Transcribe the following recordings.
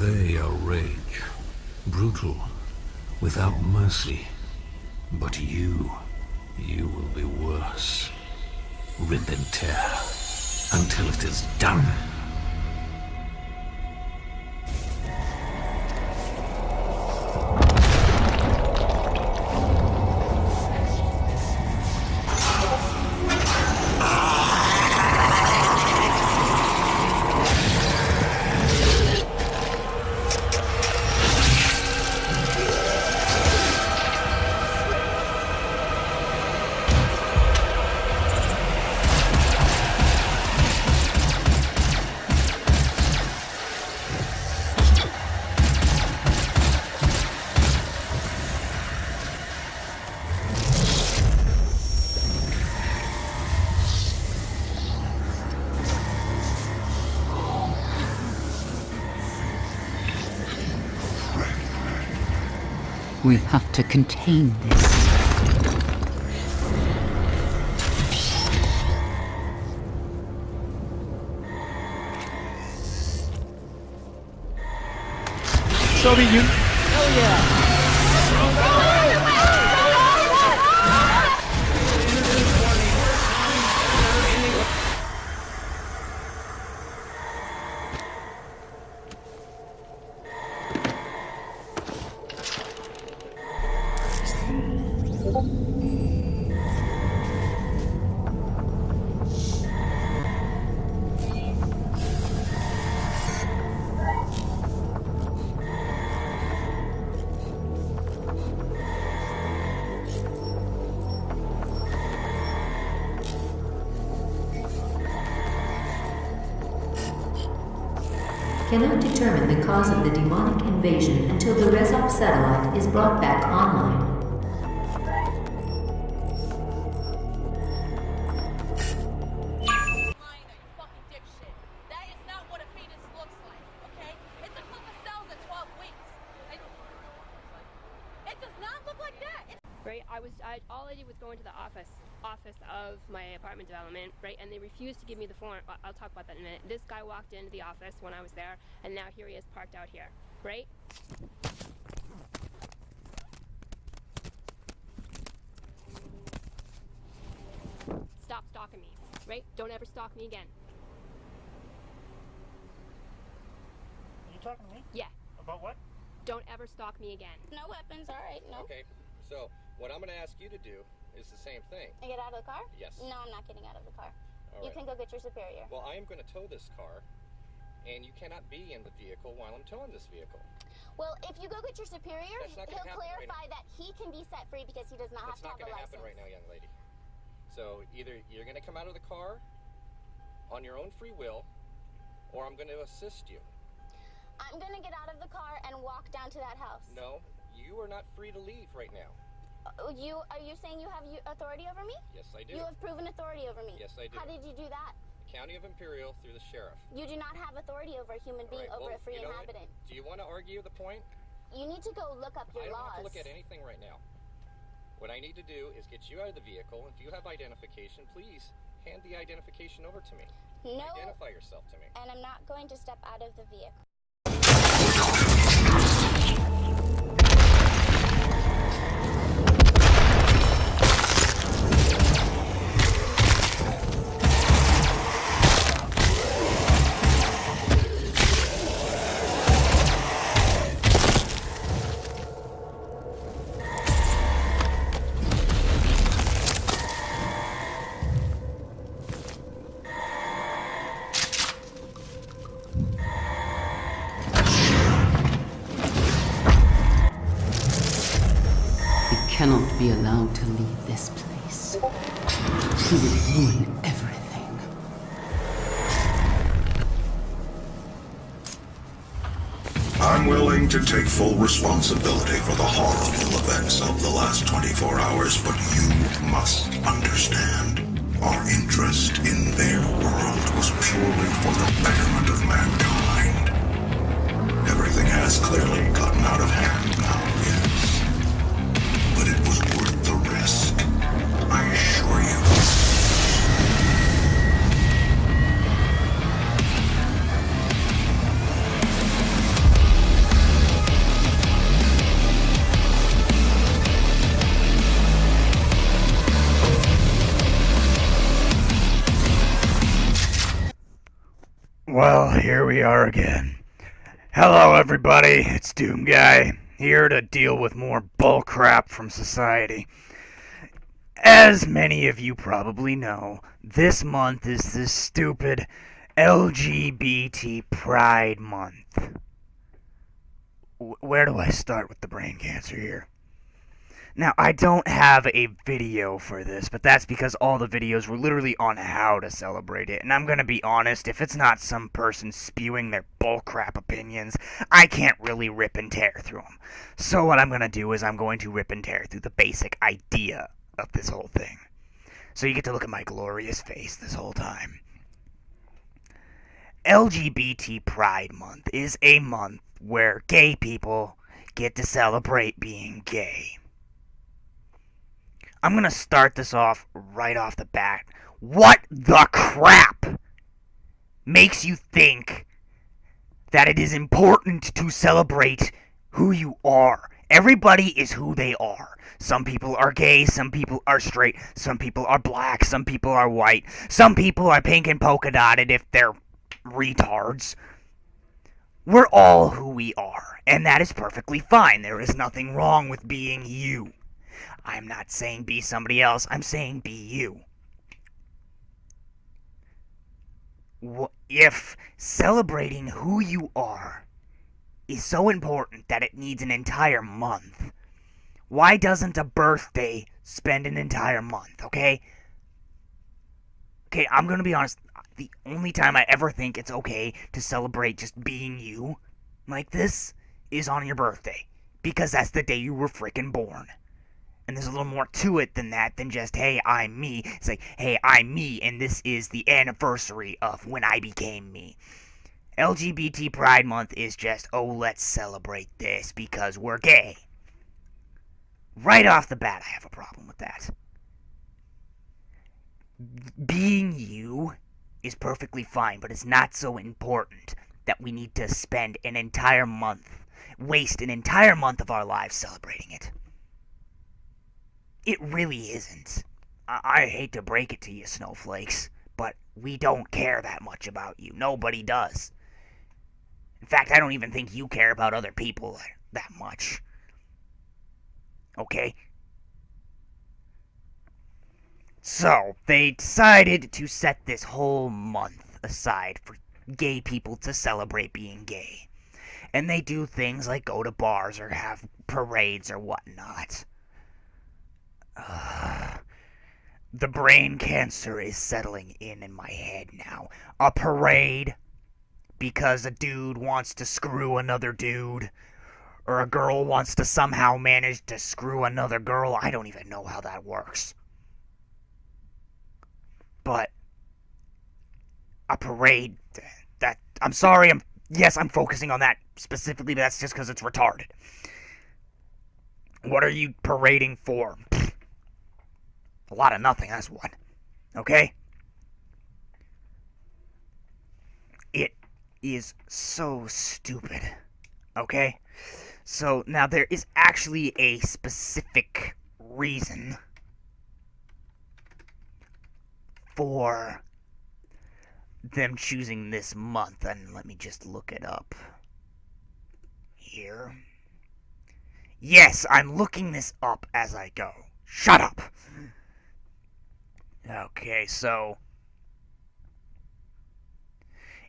They are rage, brutal, without mercy. But you will be worse. Rip and tear, until it is done. We have to contain this. Sorry, you. Oh yeah. Cannot determine the cause of the demonic invasion until the Rezop satellite is brought back online. Right, all I did was go into the office of my apartment development, right, and they refused to give me the form. I'll talk about that in a minute. This guy walked into the office when I was there, and now here he is parked out here, right? Stop stalking me, right? Don't ever stalk me again. Are you talking to me? Yeah. About what? Don't ever stalk me again. No weapons, alright, no. Okay, so what I'm going to ask you to do is the same thing. And get out of the car? Yes. No, I'm not getting out of the car. All You right. can go get your superior. Well, I am going to tow this car, and you cannot be in the vehicle while I'm towing this vehicle. Well, if you go get your superior, That's not he'll gonna happen clarify that he can be set free because he does not That's have not to have going a to happen license. right now, young lady. So either you're going to come out of the car on your own free will, or I'm going to assist you. I'm gonna get out of the car and walk down to that house. No, you are not free to leave right now. Are you saying you have authority over me? Yes, I do. You have proven authority over me. Yes, I do. How did you do that? The County of Imperial through the sheriff. You do not have authority over a human All being, right, over well, a free you know what? inhabitant. Do you want to argue the point? You need to go look up your I don't laws. have to look at anything right now. What I need to do is get you out of the vehicle. If you have identification, please hand the identification over to me. No. Identify yourself to me. And I'm not going to step out of the vehicle. Cannot be allowed to leave this place. He will ruin everything. I'm willing to take full responsibility for the horrible events of the last 24 hours, but you must understand. Our interest in their world was purely for the betterment of mankind. Everything has clearly gotten out of hand now, yes. But it was worth the risk, I assure you. here we are again. Hello, everybody. It's Doomguy, here to deal with more bullcrap from society. As many of you probably know, this month is this stupid LGBT Pride Month. Where do I start with the brain cancer here? Now, I don't have a video for this, but that's because all the videos were literally on how to celebrate it. And I'm gonna be honest, if it's not some person spewing their bullcrap opinions, I can't really rip and tear through them. So what I'm gonna do is I'm going to rip and tear through the basic idea of this whole thing. So you get to look at my glorious face this whole time. LGBT Pride Month is a month where gay people get to celebrate being gay. I'm gonna start this off right off the bat. What the crap makes you think that it is important to celebrate who you are? Everybody is who they are. Some people are gay, some people are straight, some people are black, some people are white, some people are pink and polka dotted if they're retards. We're all who we are, and that is perfectly fine. There is nothing wrong with being you. I'm not saying be somebody else, I'm saying be you. If celebrating who you are is so important that it needs an entire month, why doesn't a birthday spend an entire month, okay? Okay, I'm gonna be honest, the only time I ever think it's okay to celebrate just being you like this is on your birthday, because that's the day you were frickin' born. And there's a little more to it than that, than just, hey, I'm me. It's like, hey, I'm me, and this is the anniversary of when I became me. LGBT Pride Month is just, oh, let's celebrate this because we're gay. Right off the bat, I have a problem with that. Being you is perfectly fine, but it's not so important that we need to spend an entire month, waste an entire month of our lives celebrating it. It really isn't. I hate to break it to you, snowflakes, but we don't care that much about you. Nobody does. In fact, I don't even think you care about other people that much. Okay? So, they decided to set this whole month aside for gay people to celebrate being gay. And they do things like go to bars or have parades or whatnot. The brain cancer is settling in my head now. A parade because a dude wants to screw another dude, or a girl wants to somehow manage to screw another girl. I don't even know how that works. But a parade, that, I'm sorry, I'm focusing on that specifically, but that's just because it's retarded. What are you parading for? A lot of nothing, that's what. Okay? It is so stupid. Okay? So, now there is actually a specific reason for them choosing this month. And let me just look it up here. Yes, I'm looking this up as I go. Shut up! Okay, so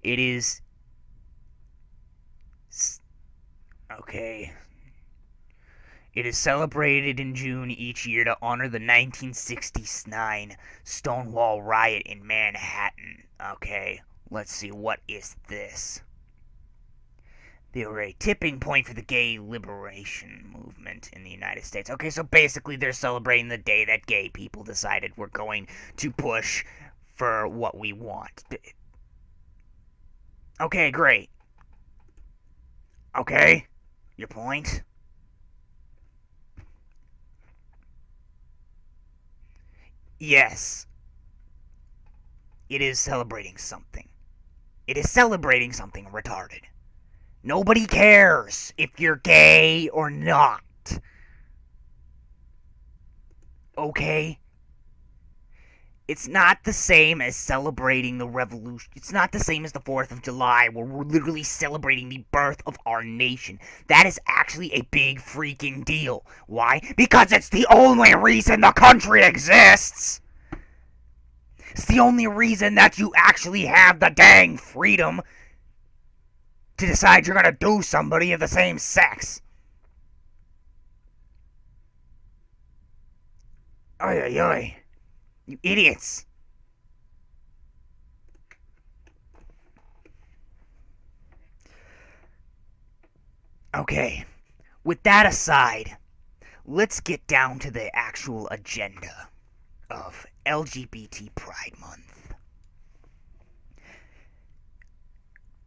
it is celebrated in June each year to honor the 1969 Stonewall riot in Manhattan. Okay, let's see, what is this? They were a tipping point for the gay liberation movement in the United States. Okay, so basically they're celebrating the day that gay people decided we're going to push for what we want. Okay, great. Okay, your point? Yes. It is celebrating something. It is celebrating something retarded. Nobody cares if you're gay or not. Okay? It's not the same as celebrating the revolution. It's not the same as the 4th of July, where we're literally celebrating the birth of our nation. That is actually a big freaking deal. Why? Because it's the only reason the country exists. It's the only reason that you actually have the dang freedom to decide you're gonna do somebody of the same sex. Oy, oy, oy. You idiots. Okay, with that aside, let's get down to the actual agenda of LGBT Pride Month.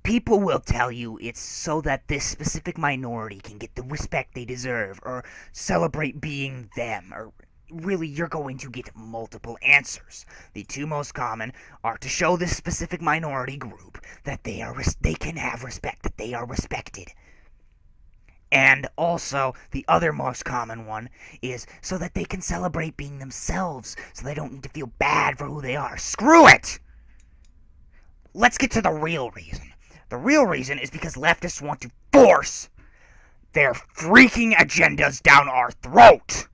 People will tell you it's so that this specific minority can get the respect they deserve, or celebrate being them, or really, you're going to get multiple answers. The two most common are to show this specific minority group that they can have respect, that they are respected. And also, the other most common one is so that they can celebrate being themselves, so they don't need to feel bad for who they are. Screw it! Let's get to the real reason. The real reason is because leftists want to force their freaking agendas down our throat.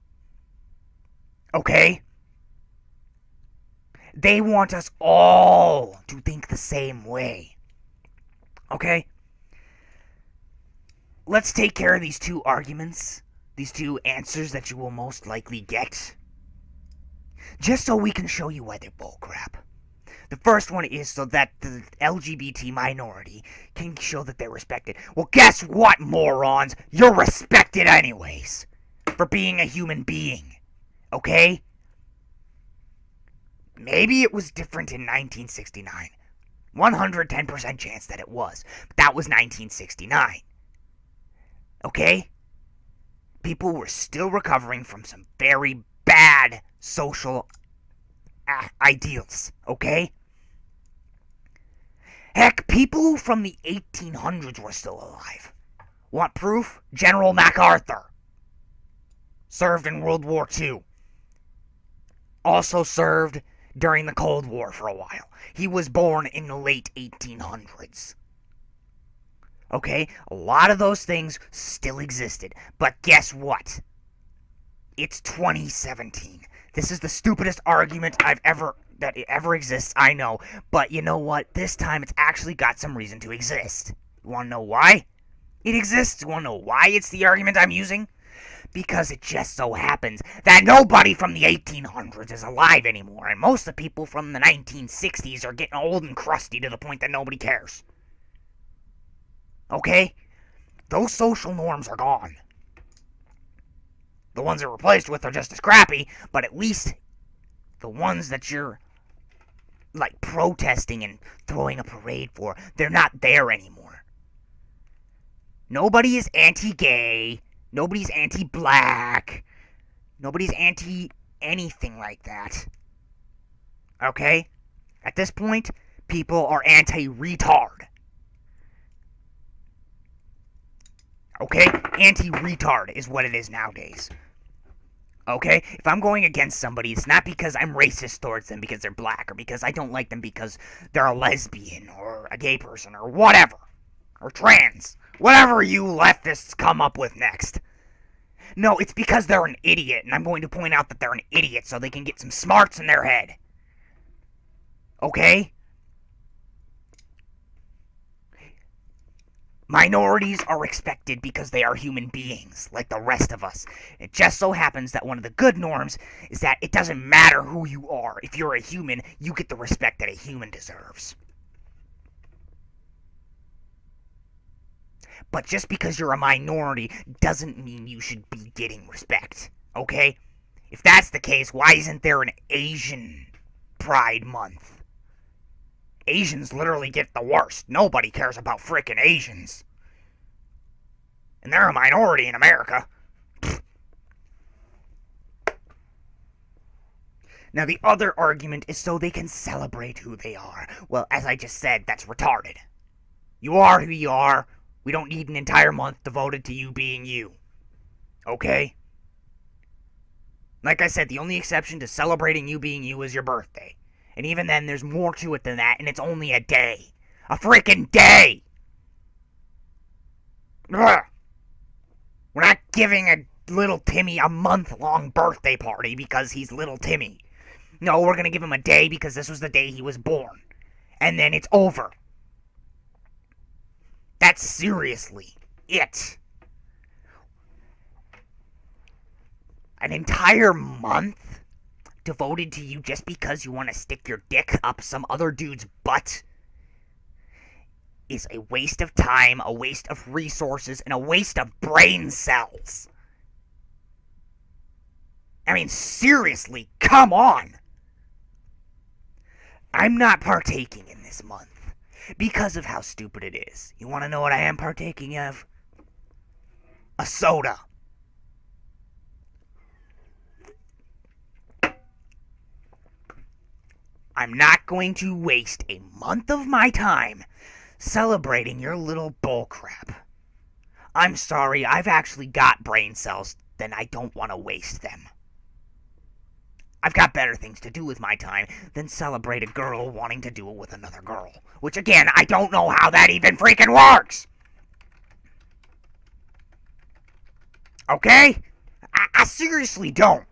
Okay? They want us all to think the same way. Okay? Let's take care of these two arguments, these two answers that you will most likely get, just so we can show you why they're bullcrap. The first one is so that the LGBT minority can show that they're respected. Well, guess what, morons? You're respected anyways for being a human being. Okay? Maybe it was different in 1969. 110% chance that it was. But that was 1969. Okay? People were still recovering from some very bad social ideals. Okay? Heck, people from the 1800s were still alive. Want proof? General MacArthur. Served in World War II. Also served during the Cold War for a while. He was born in the late 1800s. Okay? A lot of those things still existed. But guess what? It's 2017. This is the stupidest argument that ever exists, I know. But you know what? This time it's actually got some reason to exist. You wanna know why it exists? You wanna know why it's the argument I'm using? Because it just so happens that nobody from the 1800s is alive anymore, and most of the people from the 1960s are getting old and crusty to the point that nobody cares. Okay? Those social norms are gone. The ones they're replaced with are just as crappy, but at least the ones that you're, like, protesting and throwing a parade for, they're not there anymore. Nobody is anti-gay. Nobody's anti-black. Nobody's anti-anything like that. Okay? At this point, people are anti-retard. Okay? Anti-retard is what it is nowadays. Okay? If I'm going against somebody, it's not because I'm racist towards them because they're black, or because I don't like them because they're a lesbian, or a gay person, or whatever. Or trans. Whatever you leftists come up with next. No, it's because they're an idiot, and I'm going to point out that they're an idiot so they can get some smarts in their head. Okay? Minorities are respected because they are human beings, like the rest of us. It just so happens that one of the good norms is that it doesn't matter who you are. If you're a human, you get the respect that a human deserves. But just because you're a minority doesn't mean you should be getting respect, okay? If that's the case, why isn't there an Asian Pride Month? Asians literally get the worst. Nobody cares about frickin' Asians. And they're a minority in America. Now, the other argument is so they can celebrate who they are. Well, as I just said, that's retarded. You are who you are. We don't need an entire month devoted to you being you. Okay? Like I said, the only exception to celebrating you being you is your birthday. And even then, there's more to it than that, and it's only a day. A freaking day! Ugh. We're not giving a little Timmy a month-long birthday party because he's little Timmy. No, we're gonna give him a day because this was the day he was born. And then it's over. That's seriously it. An entire month devoted to you just because you want to stick your dick up some other dude's butt is a waste of time, a waste of resources, and a waste of brain cells. I mean, seriously, come on. I'm not partaking in this month because of how stupid it is. You want to know what I am partaking of? A soda. I'm not going to waste a month of my time celebrating your little bullcrap. I'm sorry, I've actually got brain cells, then I don't want to waste them. I've got better things to do with my time than celebrate a girl wanting to do it with another girl. Which, again, I don't know how that even freaking works! Okay? I seriously don't.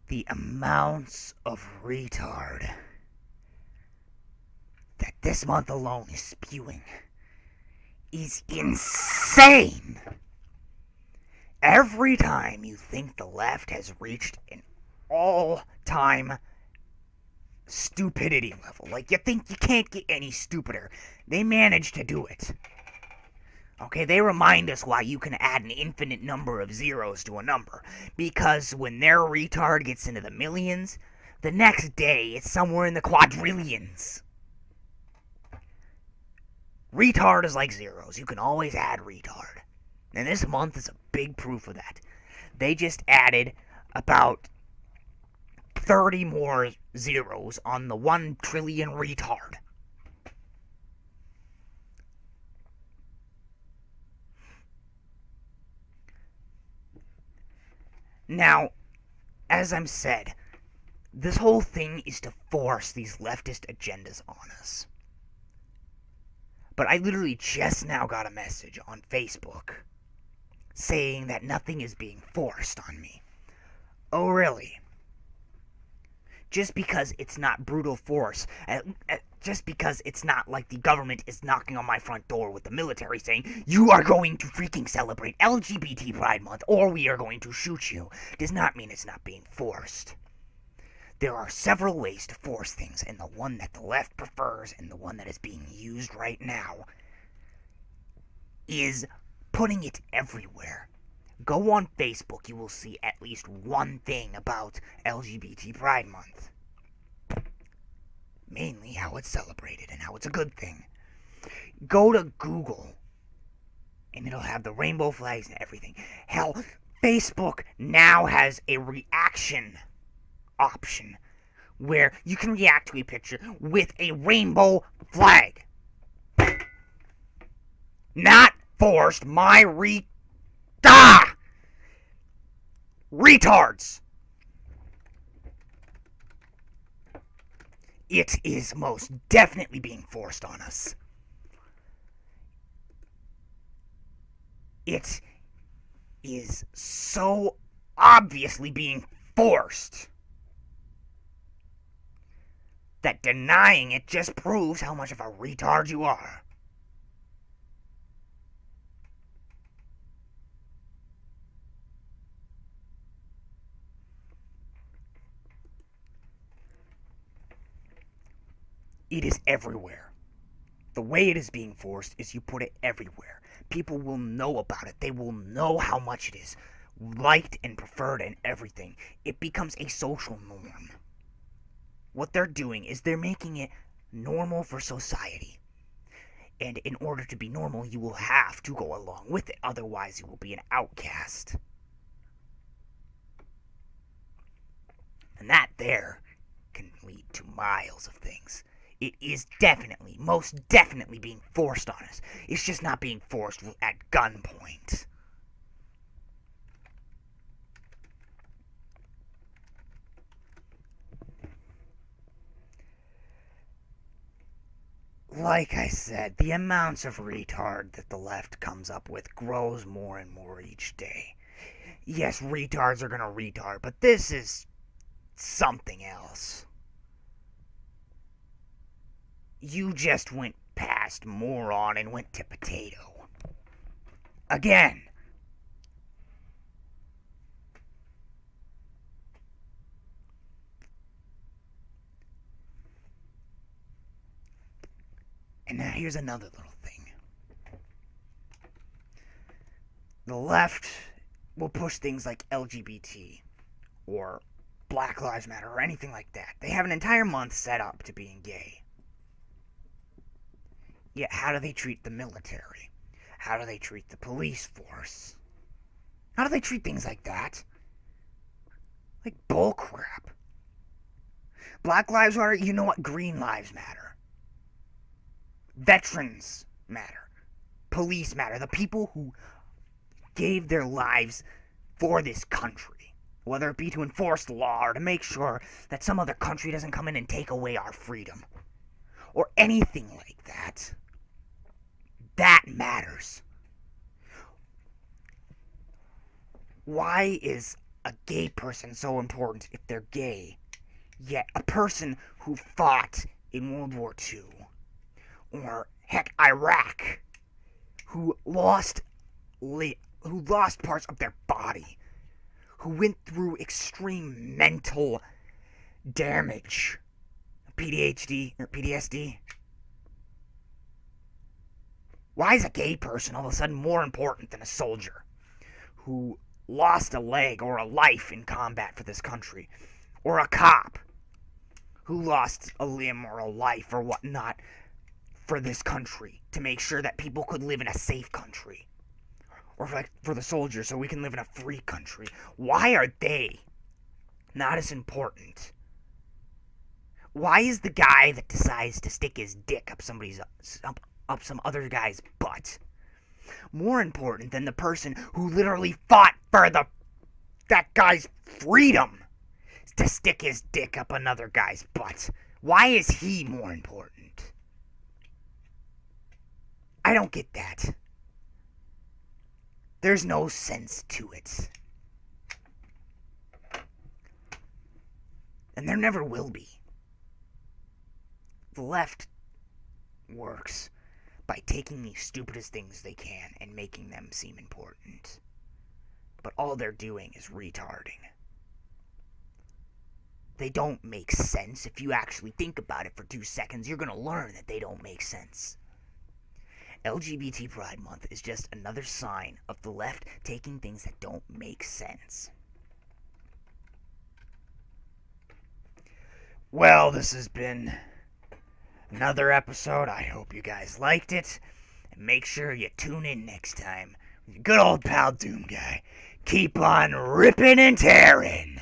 The amounts of retard that this month alone is spewing is insane. Every time you think the left has reached an all-time stupidity level, like you think you can't get any stupider, they manage to do it. Okay, they remind us why you can add an infinite number of zeros to a number. Because when their retard gets into the millions, the next day it's somewhere in the quadrillions. Retard is like zeros. You can always add retard. And this month is a big proof of that. They just added about 30 more zeros on the 1 trillion retard. Now, as I'm said, this whole thing is to force these leftist agendas on us. But I literally just now got a message on Facebook saying that nothing is being forced on me. Oh, really? Just because it's not brutal force, just because it's not like the government is knocking on my front door with the military saying, you are going to freaking celebrate LGBT Pride Month or we are going to shoot you, does not mean it's not being forced. There are several ways to force things, and the one that the left prefers and the one that is being used right now is putting it everywhere. Go on Facebook, you will see at least one thing about LGBT Pride Month. Mainly how it's celebrated and how it's a good thing. Go to Google, and it'll have the rainbow flags and everything. Hell, Facebook now has a reaction option where you can react to a picture with a rainbow flag. Not forced, my retards. It is most definitely being forced on us. It is so obviously being forced that denying it just proves how much of a retard you are. It is everywhere. The way it is being forced is you put it everywhere. People will know about it. They will know how much it is liked and preferred and everything. It becomes a social norm. What they're doing is they're making it normal for society. And in order to be normal, you will have to go along with it. Otherwise, you will be an outcast. And that there can lead to miles of things. It is definitely, most definitely being forced on us. It's just not being forced at gunpoint. Like I said, the amounts of retard that the left comes up with grows more and more each day. Yes, retards are gonna retard, but this is something else. You just went past moron and went to potato. Again. And now here's another little thing. The left will push things like LGBT or Black Lives Matter or anything like that. They have an entire month set up to being gay. Yet how do they treat the military? How do they treat the police force? How do they treat things like that? Like bullcrap. Black Lives Matter, you know what? Green Lives Matter. Veterans matter. Police matter. The people who gave their lives for this country. Whether it be to enforce the law or to make sure that some other country doesn't come in and take away our freedom. Or anything like that. That matters. Why is a gay person so important if they're gay? Yet a person who fought in World War II, or heck, Iraq, who lost parts of their body, who went through extreme mental damage, PTSD. Why is a gay person all of a sudden more important than a soldier who lost a leg or a life in combat for this country? Or a cop who lost a limb or a life or whatnot for this country to make sure that people could live in a safe country? Or for the soldiers so we can live in a free country. Why are they not as important? Why is the guy that decides to stick his dick up some other guy's butt more important than the person who literally fought for that guy's freedom to stick his dick up another guy's butt? Why is he more important? I don't get that. There's no sense to it. And there never will be. The left works by taking the stupidest things they can and making them seem important. But all they're doing is retarding. They don't make sense. If you actually think about it for 2 seconds, you're gonna learn that they don't make sense. LGBT Pride Month is just another sign of the left taking things that don't make sense. Well, this has been another episode. I hope you guys liked it. And make sure you tune in next time. Good old pal Doomguy. Keep on ripping and tearing.